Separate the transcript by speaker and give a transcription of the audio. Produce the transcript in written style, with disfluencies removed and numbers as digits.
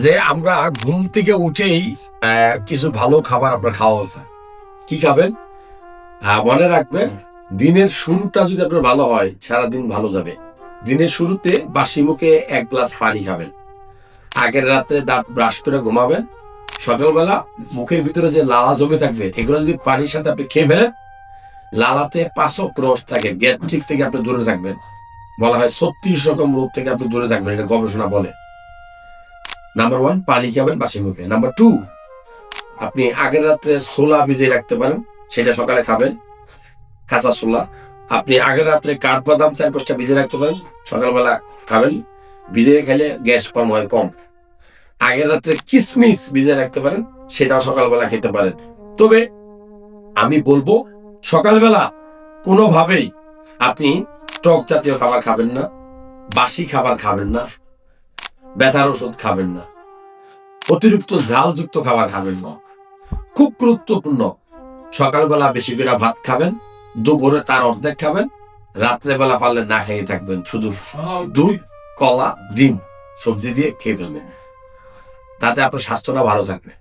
Speaker 1: যে আমরা ঘুম থেকে উঠেই কিছু ভালো খাবার আপনার খাওয়া উচিত। কি খাবেন? মনে রাখবেন, দিনের শুরুটা যদি আপনার ভালো হয় সারাদিন ভালো যাবে। দিনের শুরুতে বাসি মুখে 1 গ্লাস পানি খাবেন। আগের রাত্রে দাঁত ব্রাশ করে ঘুমাবেন। সকালবেলা মুখের ভিতরে যে লালা জমে থাকবে এগুলো যদি পানির সাথে আপনি খেয়ে ফেলেন, লালাতে পাচক রস থাকে, গ্যাস্ট্রিক থেকে আপনি দূরে থাকবেন। বলা হয় 36 রকম রোগ থেকে আপনি দূরে থাকবেন, এটা গবেষণা বলে। নাম্বার 1, পানি খাবেন বাসি মুখে। নাম্বার 2, আপনি আগের রাত্রে ছোলা ভিজিয়ে রাখতে পারেন, সেটা সকালে খাবেন, কাঁচা ছোলা। আপনি আগের রাত্রে কাঠবাদাম 4-5টা ভিজিয়ে রাখতে পারেন, সকালবেলা খাবেন। ভিজিয়ে খেলে গ্যাস ফর্ম হয় কম। আগের রাত্রে কিসমিস ভিজিয়ে রাখতে পারেন, সেটাও সকালবেলা খেতে পারেন। তবে আমি বলবো, সকালবেলা কোনোভাবেই আপনি টক জাতীয় খাবার খাবেন না, বাসি খাবার খাবেন না, ব্যথার ওষুধ খাবেন না, অতিরিক্ত ঝালযুক্ত খাবার খাবেন না। খুব গুরুত্বপূর্ণ, সকালবেলা বেশি করে ভাত খাবেন, দুপুরে তার অর্ধেক খাবেন, রাত্রেবেলা পারলে না খেয়ে থাকবেন, শুধু দুধ, কলা, ডিম, সবজি দিয়ে খেয়ে ফেলবেন। তাতে আপনার স্বাস্থ্যটা ভালো থাকবে।